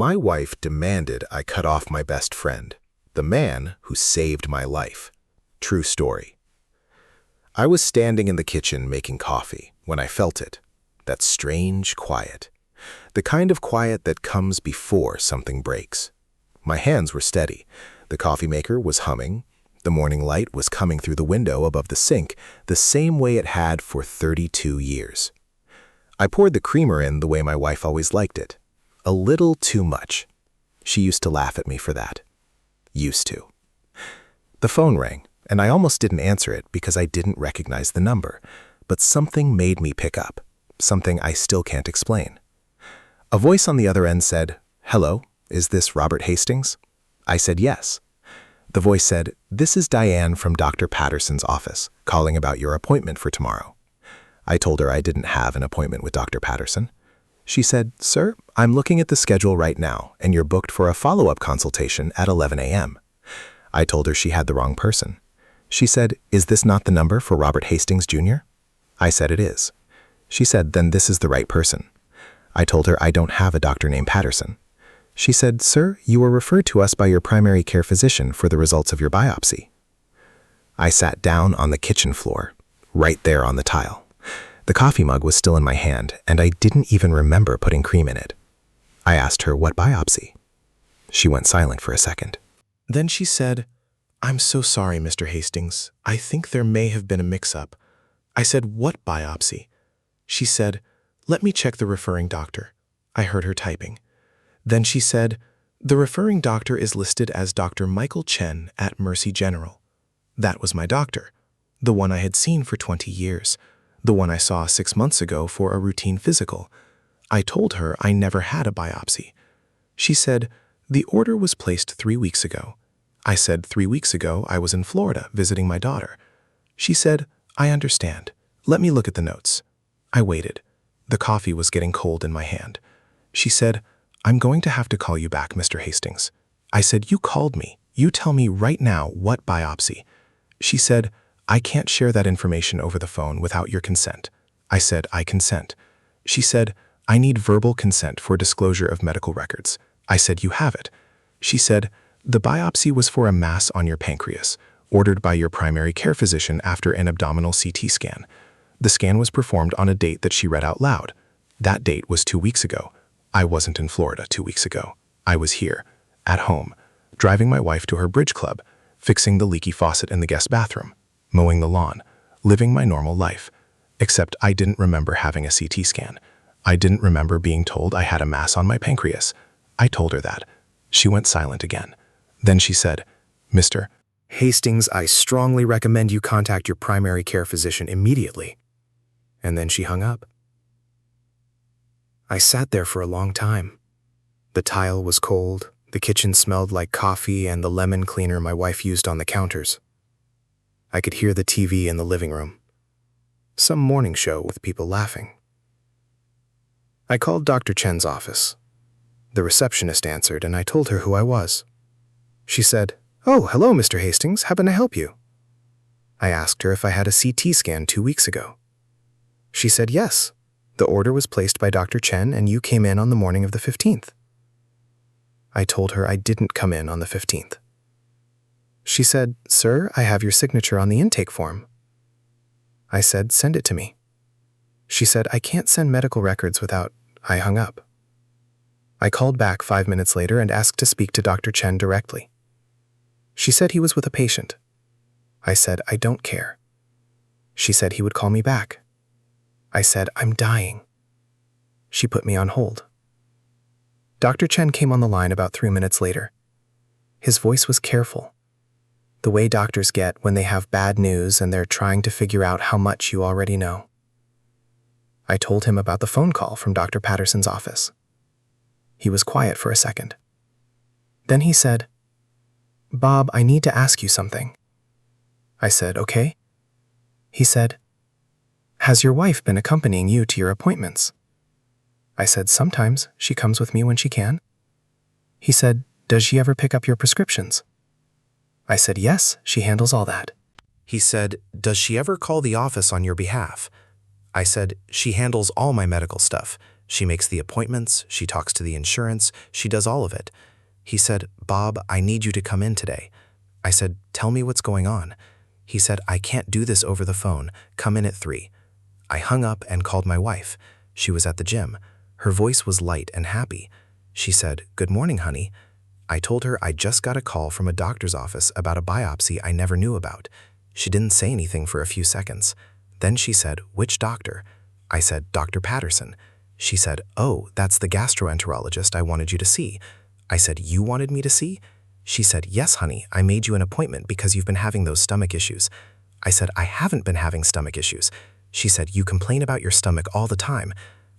My wife demanded I cut off my best friend, the man who saved my life. True story. I was standing in the kitchen making coffee when I felt it. That strange quiet. The kind of quiet that comes before something breaks. My hands were steady. The coffee maker was humming. The morning light was coming through the window above the sink, the same way it had for 32 years. I poured the creamer in the way my wife always liked it. A little too much. She used to laugh at me for that. Used to. The phone rang, and I almost didn't answer it because I didn't recognize the number, but something made me pick up, something I still can't explain. A voice on the other end said, "Hello, is this Robert Hastings?" I said yes. The voice said, "This is Diane from Dr. Patterson's office, calling about your appointment for tomorrow." I told her I didn't have an appointment with Dr. Patterson. She said, "Sir, I'm looking at the schedule right now, and you're booked for a follow-up consultation at 11 a.m. I told her she had the wrong person. She said, "Is this not the number for Robert Hastings, Jr.?" I said it is. She said, "Then this is the right person." I told her I don't have a doctor named Patterson. She said, "Sir, you were referred to us by your primary care physician for the results of your biopsy." I sat down on the kitchen floor, right there on the tile. The coffee mug was still in my hand, and I didn't even remember putting cream in it. I asked her what biopsy. She went silent for a second. Then she said, "I'm so sorry, Mr. Hastings. I think there may have been a mix-up." I said, "What biopsy?" She said, "Let me check the referring doctor." I heard her typing. Then she said, "The referring doctor is listed as Dr. Michael Chen at Mercy General." That was my doctor, the one I had seen for 20 years, the one I saw 6 months ago for a routine physical. I told her I never had a biopsy. She said, "The order was placed 3 weeks ago." I said 3 weeks ago I was in Florida visiting my daughter. She said, "I understand. Let me look at the notes." I waited. The coffee was getting cold in my hand. She said, "I'm going to have to call you back, Mr. Hastings." I said, "You called me. You tell me right now what biopsy." She said, "I can't share that information over the phone without your consent." I said, "I consent." She said, "I need verbal consent for disclosure of medical records." I said, "You have it." She said, "The biopsy was for a mass on your pancreas, ordered by your primary care physician after an abdominal CT scan. The scan was performed on a date that she read out loud. That date was 2 weeks ago. I wasn't in Florida 2 weeks ago. I was here, at home, driving my wife to her bridge club, fixing the leaky faucet in the guest bathroom, mowing the lawn, living my normal life. Except I didn't remember having a CT scan. I didn't remember being told I had a mass on my pancreas. I told her that. She went silent again. Then she said, "Mr. Hastings, I strongly recommend you contact your primary care physician immediately." And then she hung up. I sat there for a long time. The tile was cold, the kitchen smelled like coffee and the lemon cleaner my wife used on the counters. I could hear the TV in the living room. Some morning show with people laughing. I called Dr. Chen's office. The receptionist answered and I told her who I was. She said, "Oh, hello, Mr. Hastings. How can I help you?" I asked her if I had a CT scan 2 weeks ago. She said yes. The order was placed by Dr. Chen and you came in on the morning of the 15th. I told her I didn't come in on the 15th. She said, "Sir, I have your signature on the intake form." I said, "Send it to me." She said, "I can't send medical records without..." I hung up. I called back 5 minutes later and asked to speak to Dr. Chen directly. She said he was with a patient. I said, "I don't care." She said he would call me back. I said, "I'm dying." She put me on hold. Dr. Chen came on the line about 3 minutes later. His voice was careful, the way doctors get when they have bad news and they're trying to figure out how much you already know. I told him about the phone call from Dr. Patterson's office. He was quiet for a second. Then he said, "Bob, I need to ask you something." I said, "Okay." He said, "Has your wife been accompanying you to your appointments?" I said, "Sometimes. She comes with me when she can." He said, "Does she ever pick up your prescriptions?" I said, "Yes, she handles all that." He said, "Does she ever call the office on your behalf?" I said, "She handles all my medical stuff. She makes the appointments, she talks to the insurance, she does all of it. He said, "Bob, I need you to come in today." I said, "Tell me what's going on." He said, "I can't do this over the phone. Come in at 3. I hung up and called my wife. She was at the gym. Her voice was light and happy. She said, "Good morning, honey." I told her I just got a call from a doctor's office about a biopsy I never knew about. She didn't say anything for a few seconds. Then she said, "Which doctor?" I said, "Dr. Patterson." She said, "Oh, that's the gastroenterologist I wanted you to see." I said, "You wanted me to see?" She said, "Yes, honey, I made you an appointment because you've been having those stomach issues." I said, "I haven't been having stomach issues." She said, "You complain about your stomach all the time."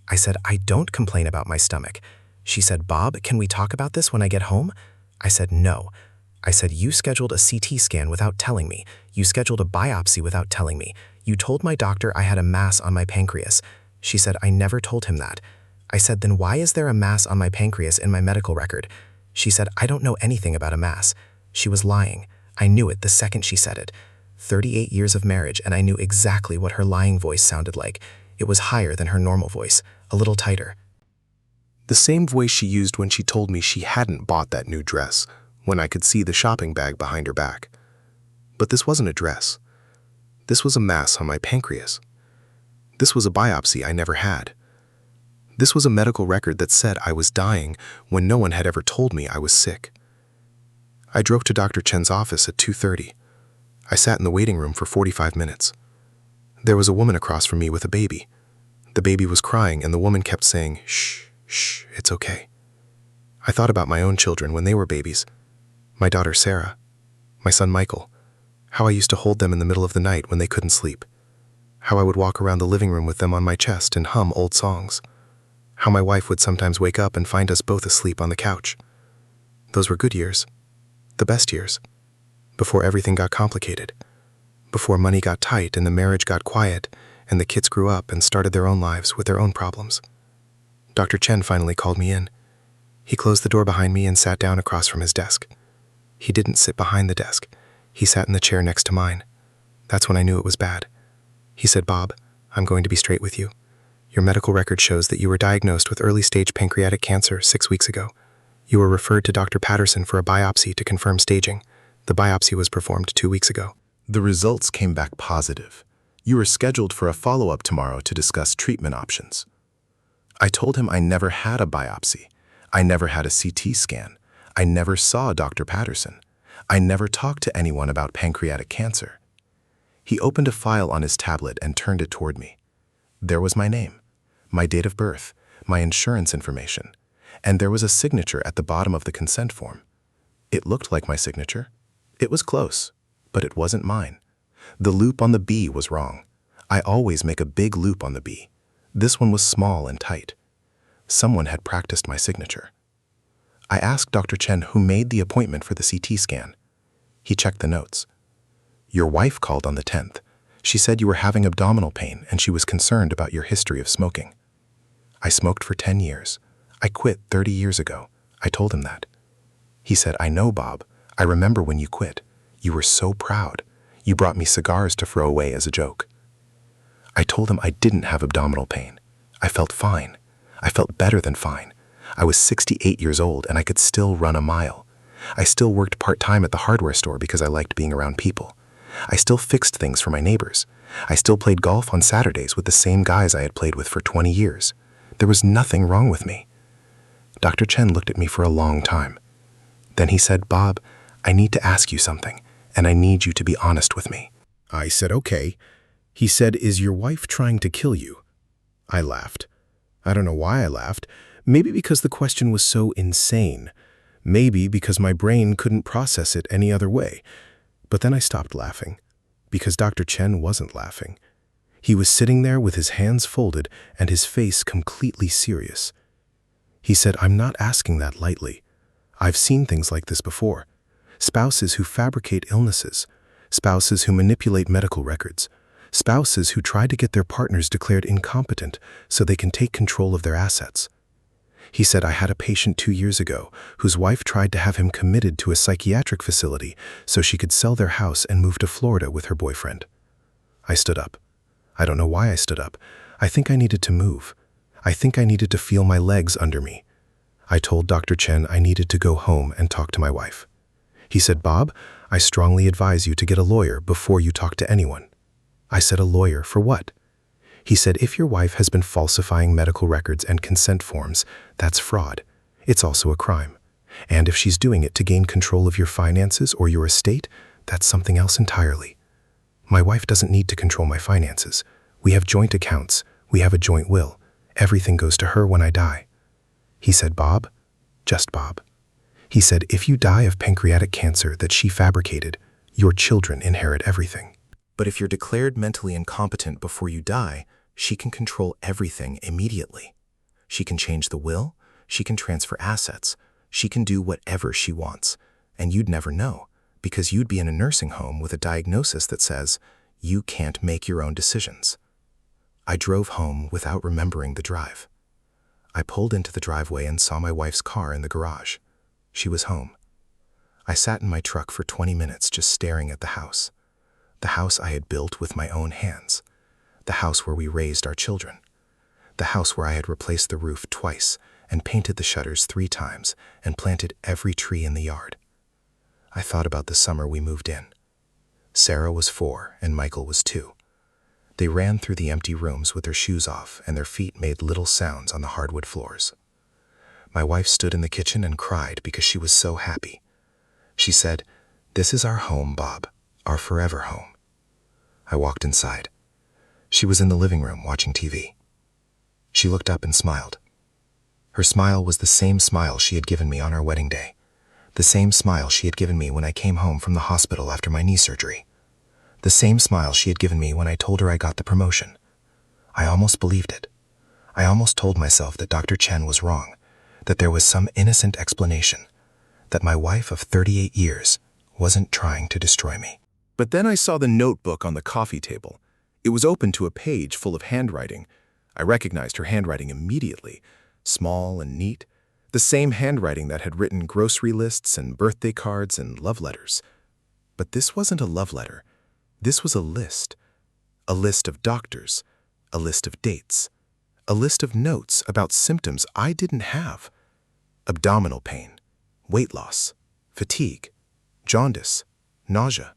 I said, "I don't complain about my stomach." She said, "Bob, can we talk about this when I get home?" I said, "No." I said, "You scheduled a CT scan without telling me. You scheduled a biopsy without telling me. You told my doctor I had a mass on my pancreas." She said, "I never told him that." I said, "Then why is there a mass on my pancreas in my medical record?" She said, "I don't know anything about a mass." She was lying. I knew it the second she said it. 38 years of marriage, and I knew exactly what her lying voice sounded like. It was higher than her normal voice, a little tighter. The same voice she used when she told me she hadn't bought that new dress, when I could see the shopping bag behind her back. But this wasn't a dress. This was a mass on my pancreas. This was a biopsy I never had. This was a medical record that said I was dying when no one had ever told me I was sick. I drove to Dr. Chen's office at 2:30. I sat in the waiting room for 45 minutes. There was a woman across from me with a baby. The baby was crying and the woman kept saying, "Shh, shh, it's okay." I thought about my own children when they were babies. My daughter Sarah, my son Michael, how I used to hold them in the middle of the night when they couldn't sleep. How I would walk around the living room with them on my chest and hum old songs. How my wife would sometimes wake up and find us both asleep on the couch. Those were good years, the best years, before everything got complicated, before money got tight and the marriage got quiet and the kids grew up and started their own lives with their own problems. Dr. Chen finally called me in. He closed the door behind me and sat down across from his desk. He didn't sit behind the desk. He sat in the chair next to mine. That's when I knew it was bad. He said, "Bob, I'm going to be straight with you. Your medical record shows that you were diagnosed with early-stage pancreatic cancer 6 weeks ago. You were referred to Dr. Patterson for a biopsy to confirm staging. The biopsy was performed 2 weeks ago." The results came back positive. You were scheduled for a follow-up tomorrow to discuss treatment options. I told him I never had a biopsy. I never had a CT scan. I never saw Dr. Patterson. I never talked to anyone about pancreatic cancer. He opened a file on his tablet and turned it toward me. There was my name, my date of birth, my insurance information, and there was a signature at the bottom of the consent form. It looked like my signature. It was close, but it wasn't mine. The loop on the B was wrong. I always make a big loop on the B. This one was small and tight. Someone had practiced my signature. I asked Dr. Chen who made the appointment for the CT scan. He checked the notes. "Your wife called on the 10th. She said you were having abdominal pain and she was concerned about your history of smoking." I smoked for 10 years. I quit 30 years ago. I told him that. He said, "I know, Bob. I remember when you quit. You were so proud. You brought me cigars to throw away as a joke." I told him I didn't have abdominal pain. I felt fine. I felt better than fine. I was 68 years old and I could still run a mile. I still worked part-time at the hardware store because I liked being around people. I still fixed things for my neighbors. I still played golf on Saturdays with the same guys I had played with for 20 years. There was nothing wrong with me. Dr. Chen looked at me for a long time. Then he said, "Bob, I need to ask you something, and I need you to be honest with me." I said, "Okay." He said, "Is your wife trying to kill you?" I laughed. I don't know why I laughed. Maybe because the question was so insane. Maybe because my brain couldn't process it any other way. But then I stopped laughing, because Dr. Chen wasn't laughing. He was sitting there with his hands folded and his face completely serious. He said, "I'm not asking that lightly. I've seen things like this before. Spouses who fabricate illnesses, spouses who manipulate medical records, spouses who try to get their partners declared incompetent so they can take control of their assets." He said, "I had a patient 2 years ago whose wife tried to have him committed to a psychiatric facility so she could sell their house and move to Florida with her boyfriend." I stood up. I don't know why I stood up. I think I needed to move. I think I needed to feel my legs under me. I told Dr. Chen I needed to go home and talk to my wife. He said, Bob, I strongly advise you to get a lawyer before you talk to anyone. I said, a lawyer for what? He said, if your wife has been falsifying medical records and consent forms, that's fraud. It's also a crime. And if she's doing it to gain control of your finances or your estate, that's something else entirely. My wife doesn't need to control my finances. We have joint accounts. We have a joint will. Everything goes to her when I die. He said, Bob, just Bob. He said, if you die of pancreatic cancer that she fabricated, your children inherit everything. But if you're declared mentally incompetent before you die, she can control everything immediately. She can change the will, she can transfer assets, she can do whatever she wants, and you'd never know, because you'd be in a nursing home with a diagnosis that says, you can't make your own decisions. I drove home without remembering the drive. I pulled into the driveway and saw my wife's car in the garage. She was home. I sat in my truck for 20 minutes just staring at the house I had built with my own hands, the house where we raised our children, the house where I had replaced the roof twice and painted the shutters 3 times and planted every tree in the yard. I thought about the summer we moved in. Sarah was 4 and Michael was 2. They ran through the empty rooms with their shoes off and their feet made little sounds on the hardwood floors. My wife stood in the kitchen and cried because she was so happy. She said, "This is our home, Bob, our forever home." I walked inside. She was in the living room watching TV. She looked up and smiled. Her smile was the same smile she had given me on our wedding day, the same smile she had given me when I came home from the hospital after my knee surgery, the same smile she had given me when I told her I got the promotion. I almost believed it. I almost told myself that Dr. Chen was wrong, that there was some innocent explanation, that my wife of 38 years wasn't trying to destroy me. But then I saw the notebook on the coffee table. It was open to a page full of handwriting. I recognized her handwriting immediately, small and neat, the same handwriting that had written grocery lists and birthday cards and love letters. But this wasn't a love letter. This was a list of doctors, a list of dates, a list of notes about symptoms I didn't have. Abdominal pain, weight loss, fatigue, jaundice, nausea.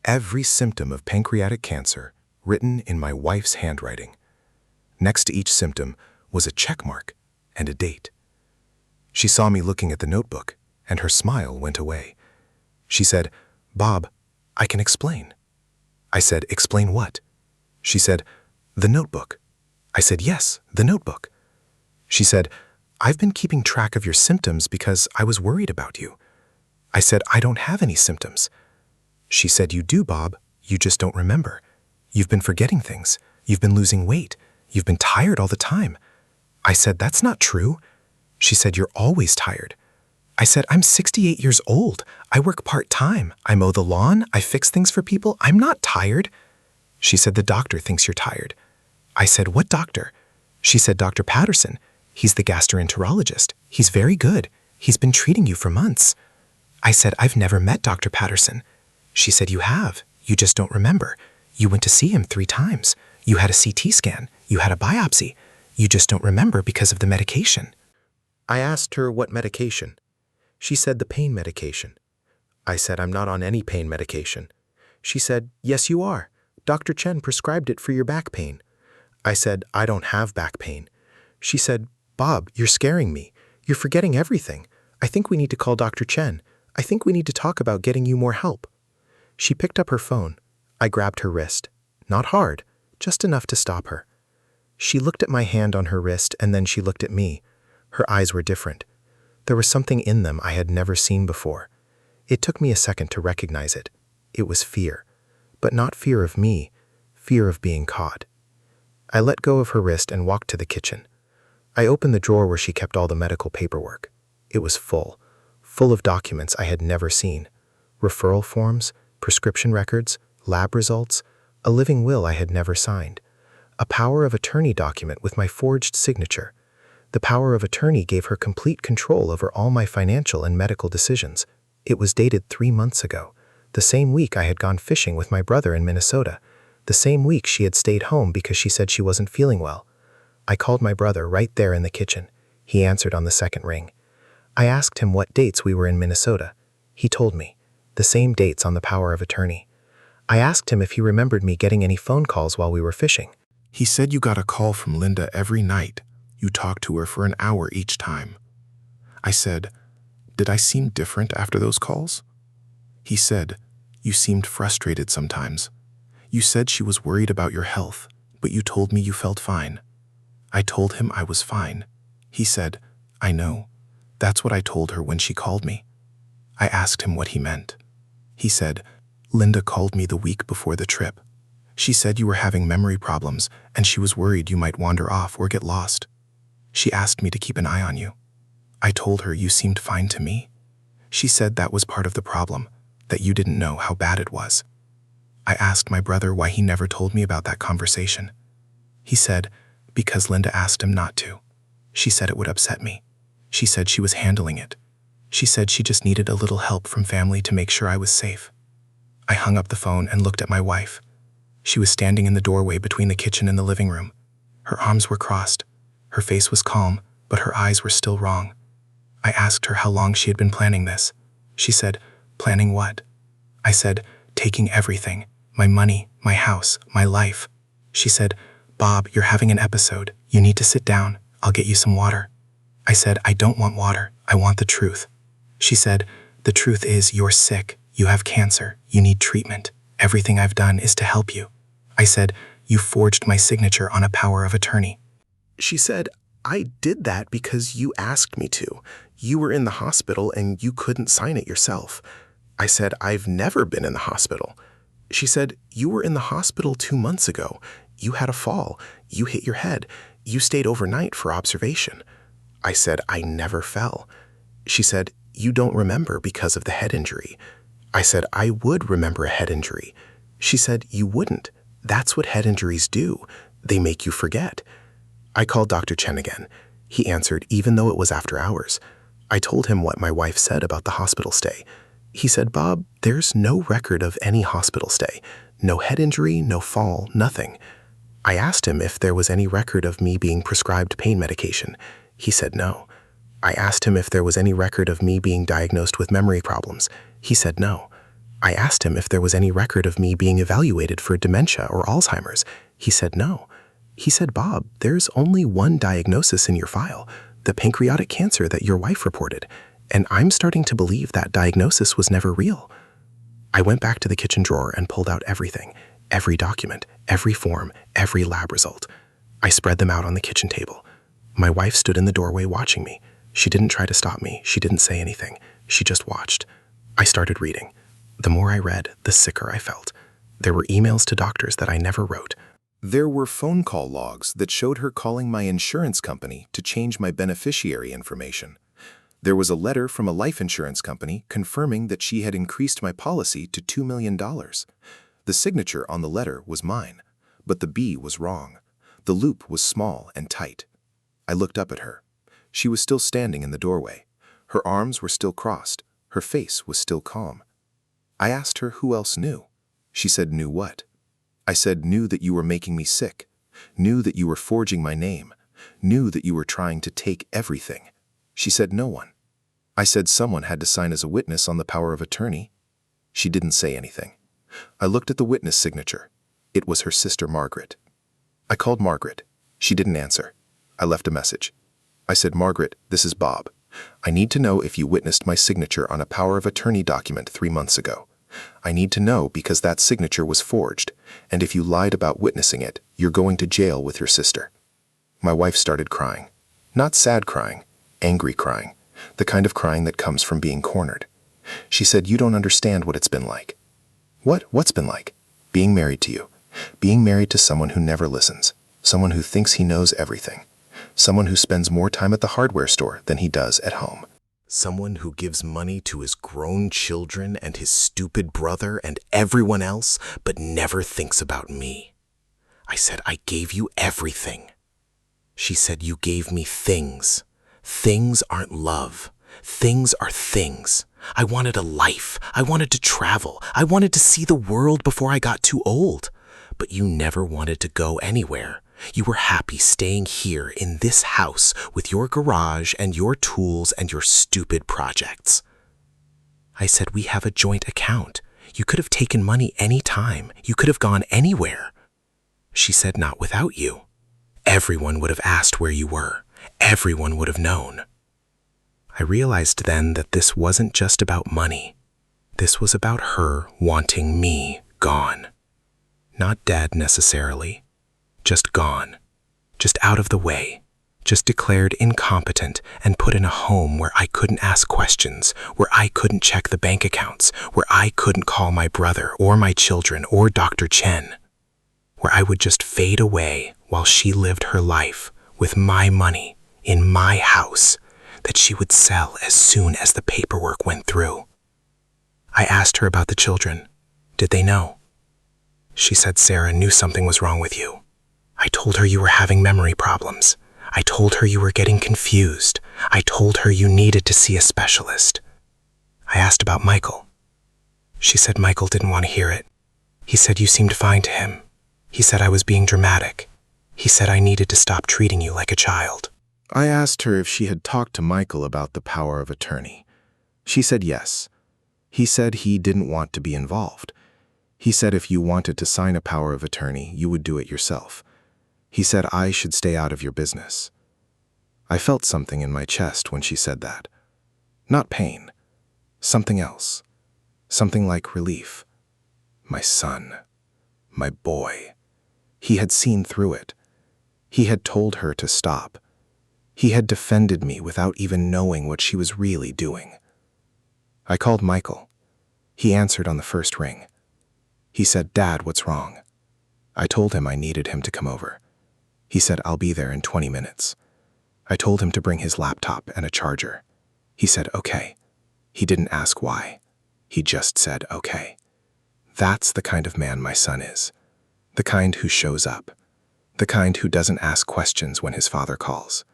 Every symptom of pancreatic cancer written in my wife's handwriting. Next to each symptom was a check mark and a date. She saw me looking at the notebook, and her smile went away. She said, "Bob, I can explain." I said, "Explain what?" She said, "The notebook." I said, "Yes, the notebook." She said, "I've been keeping track of your symptoms because I was worried about you." I said, "I don't have any symptoms." She said, "You do, Bob. You just don't remember. You've been forgetting things. You've been losing weight. You've been tired all the time." I said, "That's not true." She said, "You're always tired." I said, "I'm 68 years old. I work part-time. I mow the lawn. I fix things for people. I'm not tired." She said, "The doctor thinks you're tired." I said, "What doctor?" She said, "Dr. Patterson. He's the gastroenterologist. He's very good. He's been treating you for months." I said, "I've never met Dr. Patterson." She said, "You have. You just don't remember. You went to see him 3 times. You had a CT scan. You had a biopsy. You just don't remember because of the medication." I asked her what medication. She said, "The pain medication." I said, "I'm not on any pain medication." She said, "Yes, you are. Dr. Chen prescribed it for your back pain." I said, "I don't have back pain." She said, "Bob, you're scaring me. You're forgetting everything. I think we need to call Dr. Chen. I think we need to talk about getting you more help." She picked up her phone. I grabbed her wrist. Not hard, just enough to stop her. She looked at my hand on her wrist and then she looked at me. Her eyes were different. There was something in them I had never seen before. It took me a second to recognize it. It was fear. But not fear of me, fear of being caught. I let go of her wrist and walked to the kitchen. I opened the drawer where she kept all the medical paperwork. It was full of documents I had never seen. Referral forms, prescription records, lab results, a living will I had never signed. A power of attorney document with my forged signature. The power of attorney gave her complete control over all my financial and medical decisions. It was dated 3 months ago, the same week I had gone fishing with my brother in Minnesota, the same week she had stayed home because she said she wasn't feeling well. I called my brother right there in the kitchen. He answered on the second ring. I asked him what dates we were in Minnesota. He told me, the same dates on the power of attorney. I asked him if he remembered me getting any phone calls while we were fishing. He said you got a call from Linda every night. You talked to her for an hour each time. I said, did I seem different after those calls? He said, you seemed frustrated sometimes. You said she was worried about your health, but you told me you felt fine. I told him I was fine. He said, I know. That's what I told her when she called me. I asked him what he meant. He said, Linda called me the week before the trip. She said you were having memory problems and she was worried you might wander off or get lost. She asked me to keep an eye on you. I told her you seemed fine to me. She said that was part of the problem, that you didn't know how bad it was. I asked my brother why he never told me about that conversation. He said, because Linda asked him not to. She said it would upset me. She said she was handling it. She said she just needed a little help from family to make sure I was safe. I hung up the phone and looked at my wife. She was standing in the doorway between the kitchen and the living room. Her arms were crossed. Her face was calm, but her eyes were still wrong. I asked her how long she had been planning this. She said, planning what? I said, taking everything, my money, my house, my life. She said, Bob, you're having an episode. You need to sit down. I'll get you some water. I said, I don't want water. I want the truth. She said, the truth is you're sick. You have cancer. You need treatment. Everything I've done is to help you. I said, you forged my signature on a power of attorney. She said, I did that because you asked me to. You were in the hospital and you couldn't sign it yourself. I said, I've never been in the hospital. She said, you were in the hospital 2 months ago. You had a fall. You hit your head. You stayed overnight for observation. I said, I never fell. She said, you don't remember because of the head injury. I said, I would remember a head injury. She said, you wouldn't. That's what head injuries do. They make you forget. I called Dr. Chen again. He answered, even though it was after hours. I told him what my wife said about the hospital stay. He said, Bob, there's no record of any hospital stay. No head injury, no fall, nothing. I asked him if there was any record of me being prescribed pain medication. He said no. I asked him if there was any record of me being diagnosed with memory problems. He said no. I asked him if there was any record of me being evaluated for dementia or Alzheimer's. He said no. He said, Bob, there's only one diagnosis in your file, the pancreatic cancer that your wife reported, and I'm starting to believe that diagnosis was never real. I went back to the kitchen drawer and pulled out everything, every document, every form, every lab result. I spread them out on the kitchen table. My wife stood in the doorway watching me. She didn't try to stop me. She didn't say anything. She just watched. I started reading. The more I read, the sicker I felt. There were emails to doctors that I never wrote. There were phone call logs that showed her calling my insurance company to change my beneficiary information. There was a letter from a life insurance company confirming that she had increased my policy to $2 million. The signature on the letter was mine, but the B was wrong. The loop was small and tight. I looked up at her. She was still standing in the doorway. Her arms were still crossed. Her face was still calm. I asked her who else knew. She said, knew what? I said, knew that you were making me sick, knew that you were forging my name, knew that you were trying to take everything. She said, no one. I said, someone had to sign as a witness on the power of attorney. She didn't say anything. I looked at the witness signature. It was her sister, Margaret. I called Margaret. She didn't answer. I left a message. I said, Margaret, this is Bob. I need to know if you witnessed my signature on a power of attorney document 3 months ago. I need to know because that signature was forged, and if you lied about witnessing it, you're going to jail with your sister. My wife started crying. Not sad crying, angry crying, the kind of crying that comes from being cornered. She said, you don't understand what it's been like. What's been like? Being married to you. Being married to someone who never listens, someone who thinks he knows everything, someone who spends more time at the hardware store than he does at home. Someone who gives money to his grown children and his stupid brother and everyone else, but never thinks about me. I said, I gave you everything. She said, you gave me things. Things aren't love. Things are things. I wanted a life. I wanted to travel. I wanted to see the world before I got too old. But you never wanted to go anywhere. You were happy staying here in this house with your garage and your tools and your stupid projects. I said, we have a joint account. You could have taken money any time. You could have gone anywhere. She said, not without you. Everyone would have asked where you were. Everyone would have known. I realized then that this wasn't just about money. This was about her wanting me gone. Not dead necessarily, just gone, just out of the way, just declared incompetent and put in a home where I couldn't ask questions, where I couldn't check the bank accounts, where I couldn't call my brother or my children or Dr. Chen, where I would just fade away while she lived her life with my money in my house that she would sell as soon as the paperwork went through. I asked her about the children. Did they know? She said Sarah knew something was wrong with you. I told her you were having memory problems. I told her you were getting confused. I told her you needed to see a specialist. I asked about Michael. She said Michael didn't want to hear it. He said you seemed fine to him. He said I was being dramatic. He said I needed to stop treating you like a child. I asked her if she had talked to Michael about the power of attorney. She said yes. He said he didn't want to be involved. He said if you wanted to sign a power of attorney, you would do it yourself. He said I should stay out of your business. I felt something in my chest when she said that. Not pain. Something else. Something like relief. My son. My boy. He had seen through it. He had told her to stop. He had defended me without even knowing what she was really doing. I called Michael. He answered on the first ring. He said, Dad, what's wrong? I told him I needed him to come over. He said, I'll be there in 20 minutes. I told him to bring his laptop and a charger. He said, okay. He didn't ask why. He just said, okay. That's the kind of man my son is. The kind who shows up. The kind who doesn't ask questions when his father calls.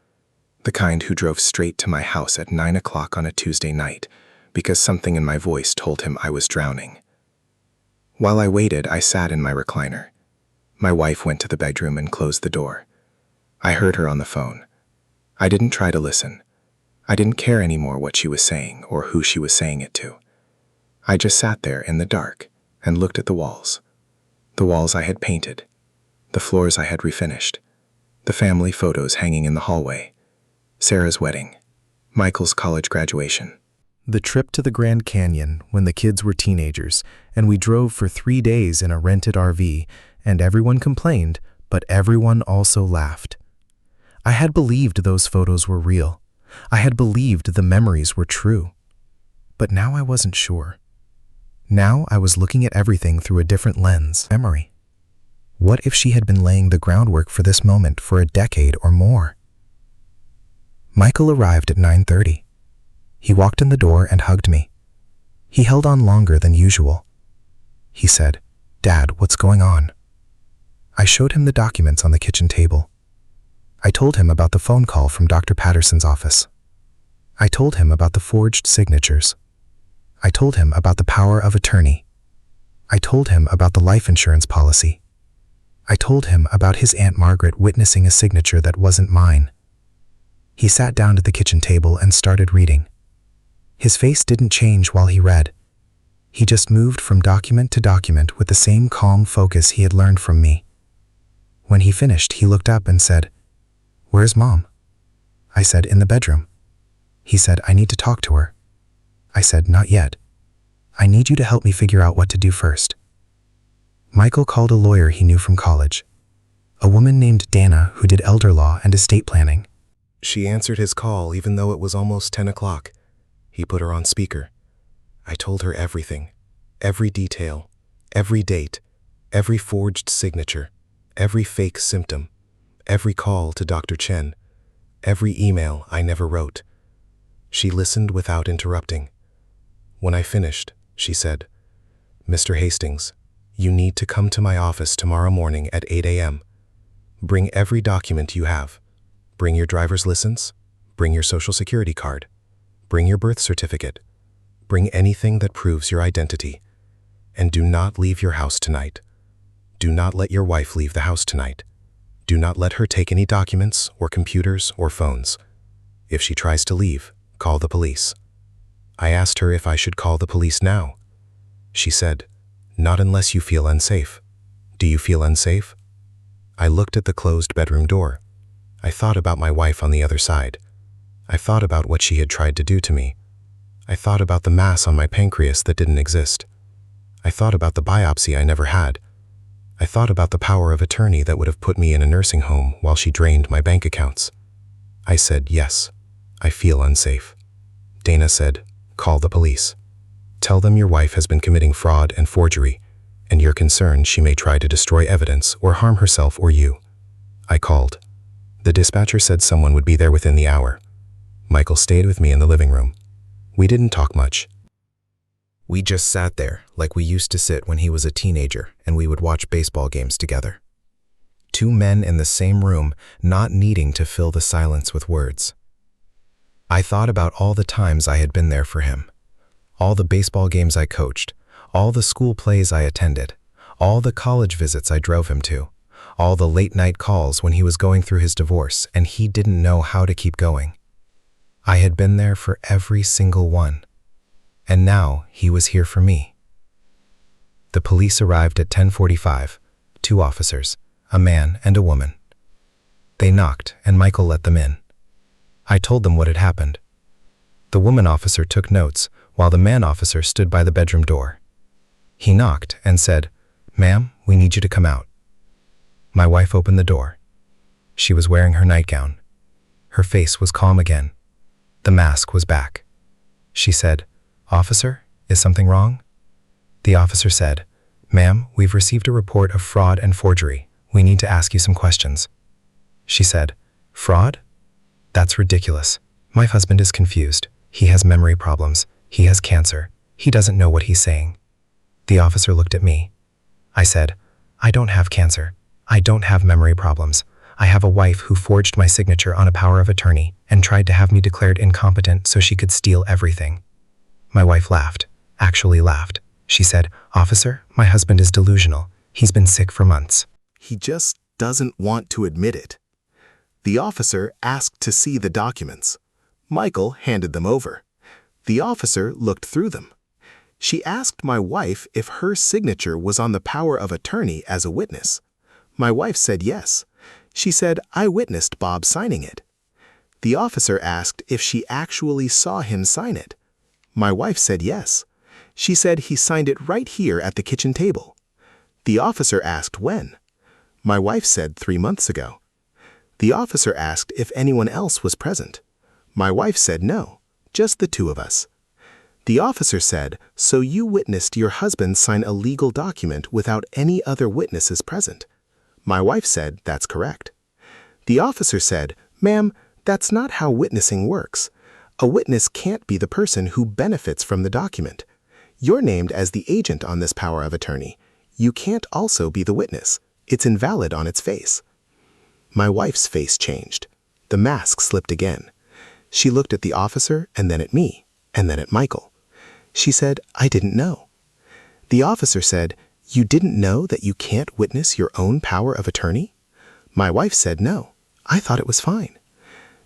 The kind who drove straight to my house at 9 o'clock on a Tuesday night because something in my voice told him I was drowning. While I waited, I sat in my recliner. My wife went to the bedroom and closed the door. I heard her on the phone. I didn't try to listen. I didn't care anymore what she was saying or who she was saying it to. I just sat there in the dark and looked at the walls. The walls I had painted. The floors I had refinished. The family photos hanging in the hallway. Sarah's wedding. Michael's college graduation. The trip to the Grand Canyon when the kids were teenagers, and we drove for 3 days in a rented RV, and everyone complained, but everyone also laughed. I had believed those photos were real. I had believed the memories were true. But now I wasn't sure. Now I was looking at everything through a different lens. Memory. What if she had been laying the groundwork for this moment for a decade or more? Michael arrived at 9:30. He walked in the door and hugged me. He held on longer than usual. He said, Dad, what's going on? I showed him the documents on the kitchen table. I told him about the phone call from Dr. Patterson's office. I told him about the forged signatures. I told him about the power of attorney. I told him about the life insurance policy. I told him about his Aunt Margaret witnessing a signature that wasn't mine. He sat down at the kitchen table and started reading. His face didn't change while he read. He just moved from document to document with the same calm focus he had learned from me. When he finished, he looked up and said, Where's Mom? I said, in the bedroom. He said, I need to talk to her. I said, not yet. I need you to help me figure out what to do first. Michael called a lawyer he knew from college, a woman named Dana who did elder law and estate planning. She answered his call even though it was almost 10 o'clock. He put her on speaker. I told her everything, every detail, every date, every forged signature, every fake symptom, every call to Dr. Chen, every email I never wrote. She listened without interrupting. When I finished, she said, Mr. Hastings, you need to come to my office tomorrow morning at 8 a.m. Bring every document you have. Bring your driver's license. Bring your social security card. Bring your birth certificate. Bring anything that proves your identity. And do not leave your house tonight. Do not let your wife leave the house tonight. Do not let her take any documents or computers or phones. If she tries to leave, call the police. I asked her if I should call the police now. She said, not unless you feel unsafe. Do you feel unsafe? I looked at the closed bedroom door. I thought about my wife on the other side. I thought about what she had tried to do to me. I thought about the mass on my pancreas that didn't exist. I thought about the biopsy I never had. I thought about the power of attorney that would have put me in a nursing home while she drained my bank accounts. I said, yes, I feel unsafe. Dana said, call the police. Tell them your wife has been committing fraud and forgery, and you're concerned she may try to destroy evidence or harm herself or you. I called. The dispatcher said someone would be there within the hour. Michael stayed with me in the living room. We didn't talk much. We just sat there like we used to sit when he was a teenager and we would watch baseball games together. Two men in the same room, not needing to fill the silence with words. I thought about all the times I had been there for him, all the baseball games I coached, all the school plays I attended, all the college visits I drove him to, all the late-night calls when he was going through his divorce and he didn't know how to keep going. I had been there for every single one. And now he was here for me. The police arrived at 10:45, 2 officers, a man and a woman. They knocked and Michael let them in. I told them what had happened. The woman officer took notes while the man officer stood by the bedroom door. He knocked and said, "Ma'am, we need you to come out." My wife opened the door. She was wearing her nightgown. Her face was calm again. The mask was back. She said, "Officer, is something wrong?" The officer said, "Ma'am, we've received a report of fraud and forgery. We need to ask you some questions." She said, "Fraud? That's ridiculous. My husband is confused. He has memory problems. He has cancer. He doesn't know what he's saying." The officer looked at me. I said, "I don't have cancer. I don't have memory problems. I have a wife who forged my signature on a power of attorney and tried to have me declared incompetent so she could steal everything." My wife laughed, actually laughed. She said, "Officer, my husband is delusional. He's been sick for months." He just doesn't want to admit it. The officer asked to see the documents. Michael handed them over. The officer looked through them. She asked my wife if her signature was on the power of attorney as a witness. My wife said yes. She said, "I witnessed Bob signing it." The officer asked if she actually saw him sign it. My wife said yes. She said he signed it right here at the kitchen table. The officer asked when. My wife said 3 months ago. The officer asked if anyone else was present. My wife said no, just the 2 of us. The officer said, "So you witnessed your husband sign a legal document without any other witnesses present?" My wife said that's correct. The officer said, "Ma'am, that's not how witnessing works. A witness can't be the person who benefits from the document. You're named as the agent on this power of attorney. You can't also be the witness. It's invalid on its face." My wife's face changed. The mask slipped again. She looked at the officer and then at me, and then at Michael. She said, "I didn't know." The officer said, "You didn't know that you can't witness your own power of attorney?" My wife said no. I thought it was fine.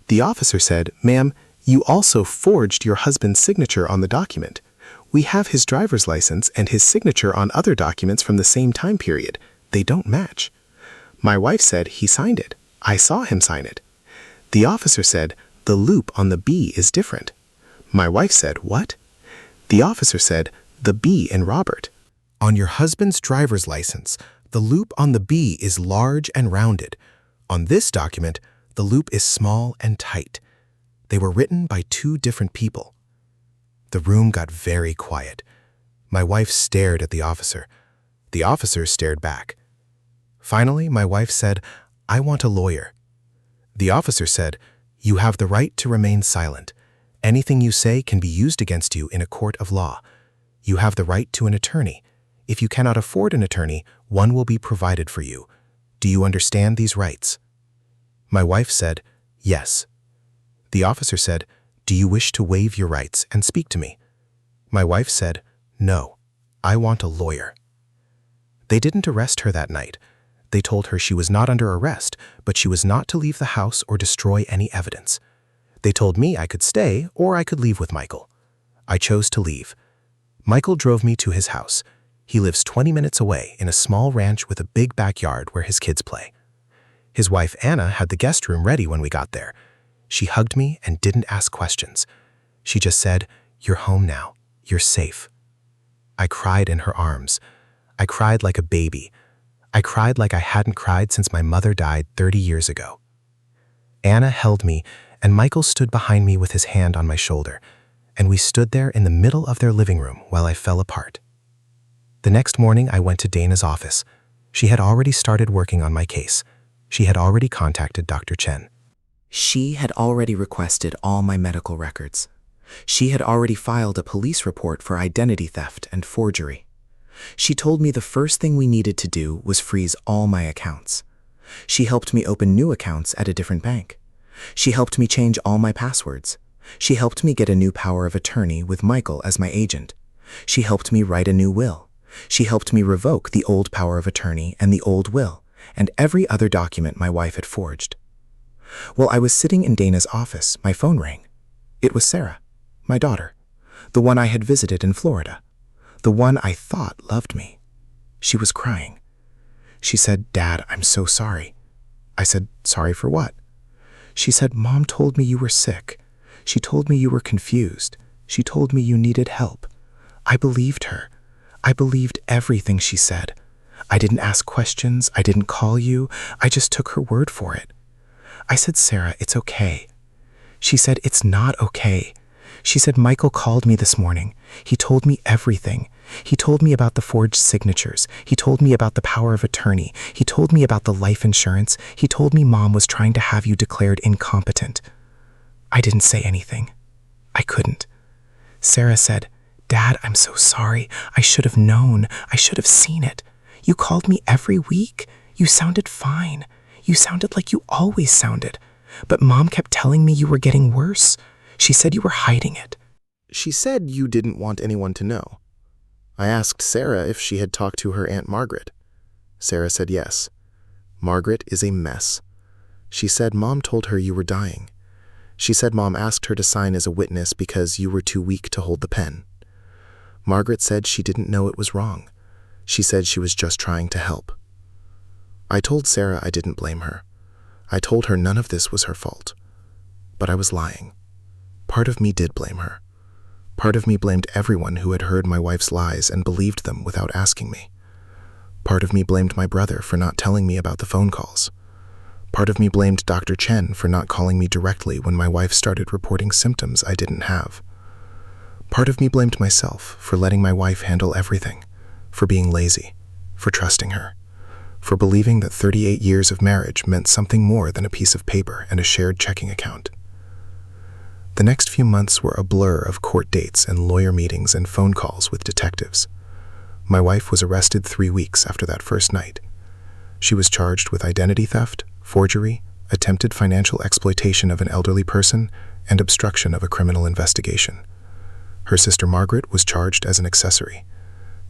The officer said, "Ma'am, you also forged your husband's signature on the document. We have his driver's license and his signature on other documents from the same time period. They don't match." My wife said he signed it. I saw him sign it. The officer said, "The loop on the B is different." My wife said, "What?" The officer said, "The B in Robert. On your husband's driver's license, the loop on the B is large and rounded. On this document, the loop is small and tight. They were written by 2 different people." The room got very quiet. My wife stared at the officer. The officer stared back. Finally, my wife said, "I want a lawyer." The officer said, "You have the right to remain silent. Anything you say can be used against you in a court of law. You have the right to an attorney. If you cannot afford an attorney, one will be provided for you. Do you understand these rights?" My wife said, "Yes." The officer said, "Do you wish to waive your rights and speak to me?" My wife said, "No, I want a lawyer." They didn't arrest her that night. They told her she was not under arrest, but she was not to leave the house or destroy any evidence. They told me I could stay or I could leave with Michael. I chose to leave. Michael drove me to his house. He lives 20 minutes away in a small ranch with a big backyard where his kids play. His wife Anna had the guest room ready when we got there. She hugged me and didn't ask questions. She just said, "You're home now. You're safe." I cried in her arms. I cried like a baby. I cried like I hadn't cried since my mother died 30 years ago. Anna held me, and Michael stood behind me with his hand on my shoulder, and we stood there in the middle of their living room while I fell apart. The next morning, I went to Dana's office. She had already started working on my case. She had already contacted Dr. Chen. She had already requested all my medical records. She had already filed a police report for identity theft and forgery. She told me the first thing we needed to do was freeze all my accounts. She helped me open new accounts at a different bank. She helped me change all my passwords. She helped me get a new power of attorney with Michael as my agent. She helped me write a new will. She helped me revoke the old power of attorney and the old will, and every other document my wife had forged. While I was sitting in Dana's office, my phone rang. It was Sarah, my daughter, the one I had visited in Florida, the one I thought loved me. She was crying. She said, "Dad, I'm so sorry." I said, "Sorry for what?" She said, "Mom told me you were sick. She told me you were confused. She told me you needed help." I believed her. I believed everything she said. I didn't ask questions. I didn't call you. I just took her word for it. I said, "Sarah, it's okay." She said, "It's not okay." She said, "Michael called me this morning. He told me everything. He told me about the forged signatures. He told me about the power of attorney. He told me about the life insurance. He told me Mom was trying to have you declared incompetent." I didn't say anything. I couldn't. Sarah said, "Dad, I'm so sorry. I should have known. I should have seen it. You called me every week. You sounded fine. You sounded like you always sounded. But Mom kept telling me you were getting worse. She said you were hiding it." She said you didn't want anyone to know. I asked Sarah if she had talked to her Aunt Margaret. Sarah said yes. Margaret is a mess. She said Mom told her you were dying. She said Mom asked her to sign as a witness because you were too weak to hold the pen. Margaret said she didn't know it was wrong. She said she was just trying to help. I told Sarah I didn't blame her. I told her none of this was her fault. But I was lying. Part of me did blame her. Part of me blamed everyone who had heard my wife's lies and believed them without asking me. Part of me blamed my brother for not telling me about the phone calls. Part of me blamed Dr. Chen for not calling me directly when my wife started reporting symptoms I didn't have. Part of me blamed myself for letting my wife handle everything, for being lazy, for trusting her, for believing that 38 years of marriage meant something more than a piece of paper and a shared checking account. The next few months were a blur of court dates and lawyer meetings and phone calls with detectives. My wife was arrested 3 weeks after that first night. She was charged with identity theft, forgery, attempted financial exploitation of an elderly person, and obstruction of a criminal investigation. Her sister Margaret was charged as an accessory.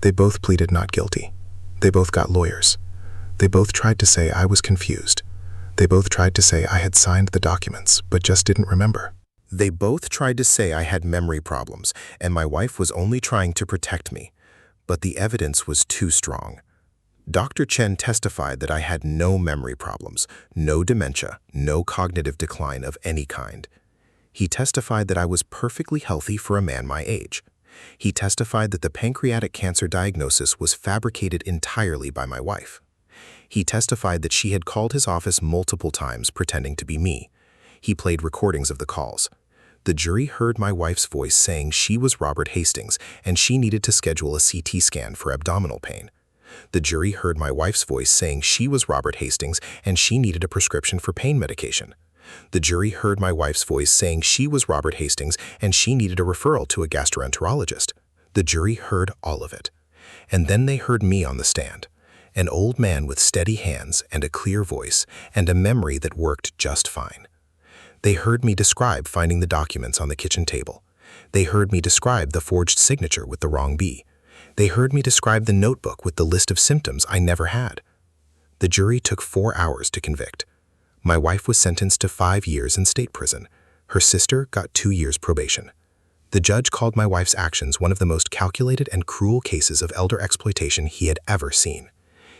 They both pleaded not guilty. They both got lawyers. They both tried to say I was confused. They both tried to say I had signed the documents, but just didn't remember. They both tried to say I had memory problems, and my wife was only trying to protect me. But the evidence was too strong. Dr. Chen testified that I had no memory problems, no dementia, no cognitive decline of any kind. He testified that I was perfectly healthy for a man my age. He testified that the pancreatic cancer diagnosis was fabricated entirely by my wife. He testified that she had called his office multiple times pretending to be me. He played recordings of the calls. The jury heard my wife's voice saying she was Robert Hastings and she needed to schedule a CT scan for abdominal pain. The jury heard my wife's voice saying she was Robert Hastings and she needed a prescription for pain medication. The jury heard my wife's voice saying she was Robert Hastings and she needed a referral to a gastroenterologist. The jury heard all of it. And then they heard me on the stand, an old man with steady hands and a clear voice and a memory that worked just fine. They heard me describe finding the documents on the kitchen table. They heard me describe the forged signature with the wrong B. They heard me describe the notebook with the list of symptoms I never had. The jury took 4 hours to convict. My wife was sentenced to 5 years in state prison. Her sister got 2 years probation. The judge called my wife's actions one of the most calculated and cruel cases of elder exploitation he had ever seen.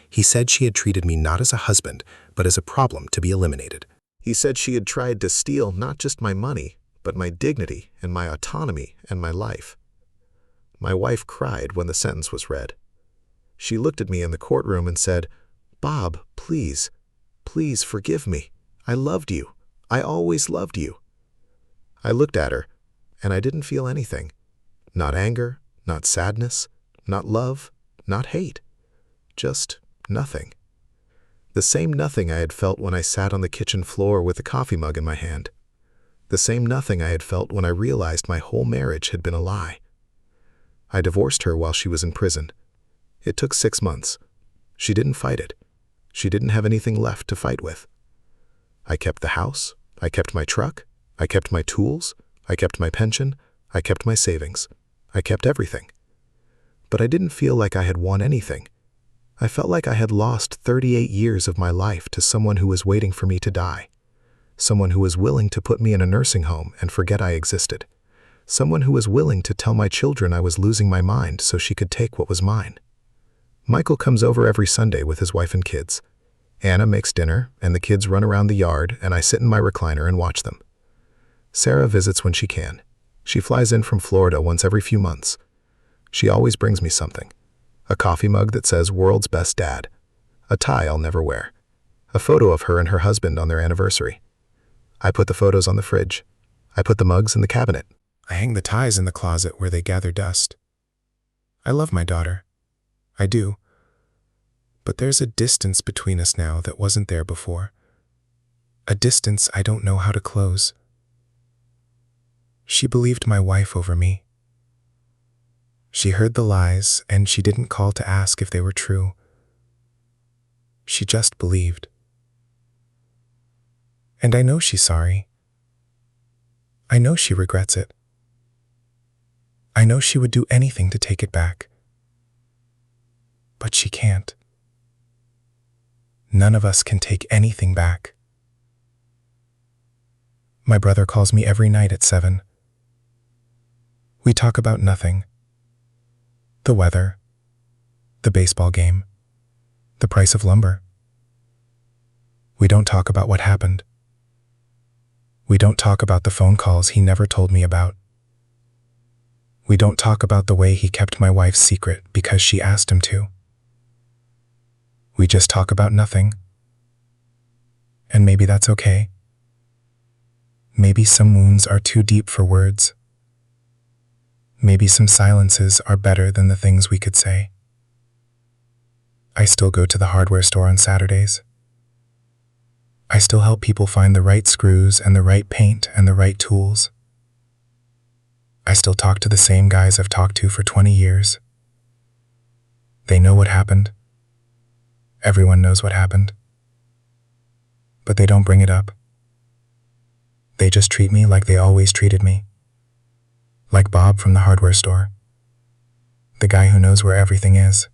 He said she had treated me not as a husband, but as a problem to be eliminated. He said she had tried to steal not just my money, but my dignity and my autonomy and my life. My wife cried when the sentence was read. She looked at me in the courtroom and said, "Bob, please, please forgive me. I loved you. I always loved you." I looked at her, and I didn't feel anything. Not anger, not sadness, not love, not hate. Just nothing. The same nothing I had felt when I sat on the kitchen floor with a coffee mug in my hand. The same nothing I had felt when I realized my whole marriage had been a lie. I divorced her while she was in prison. It took 6 months. She didn't fight it. She didn't have anything left to fight with. I kept the house. I kept my truck. I kept my tools. I kept my pension. I kept my savings. I kept everything. But I didn't feel like I had won anything. I felt like I had lost 38 years of my life to someone who was waiting for me to die. Someone who was willing to put me in a nursing home and forget I existed. Someone who was willing to tell my children I was losing my mind so she could take what was mine. Michael comes over every Sunday with his wife and kids. Anna makes dinner, and the kids run around the yard, and I sit in my recliner and watch them. Sarah visits when she can. She flies in from Florida once every few months. She always brings me something. A coffee mug that says "World's Best Dad." A tie I'll never wear. A photo of her and her husband on their anniversary. I put the photos on the fridge. I put the mugs in the cabinet. I hang the ties in the closet where they gather dust. I love my daughter. I do. But there's a distance between us now that wasn't there before. A distance I don't know how to close. She believed my wife over me. She heard the lies, and she didn't call to ask if they were true. She just believed. And I know she's sorry. I know she regrets it. I know she would do anything to take it back. But she can't. None of us can take anything back. My brother calls me every night at 7. We talk about nothing. The weather, the baseball game, the price of lumber. We don't talk about what happened. We don't talk about the phone calls he never told me about. We don't talk about the way he kept my wife's secret because she asked him to. We just talk about nothing. And maybe that's okay. Maybe some wounds are too deep for words. Maybe some silences are better than the things we could say. I still go to the hardware store on Saturdays. I still help people find the right screws and the right paint and the right tools. I still talk to the same guys I've talked to for 20 years. They know what happened. Everyone knows what happened. But they don't bring it up. They just treat me like they always treated me. Like Bob from the hardware store. The guy who knows where everything is.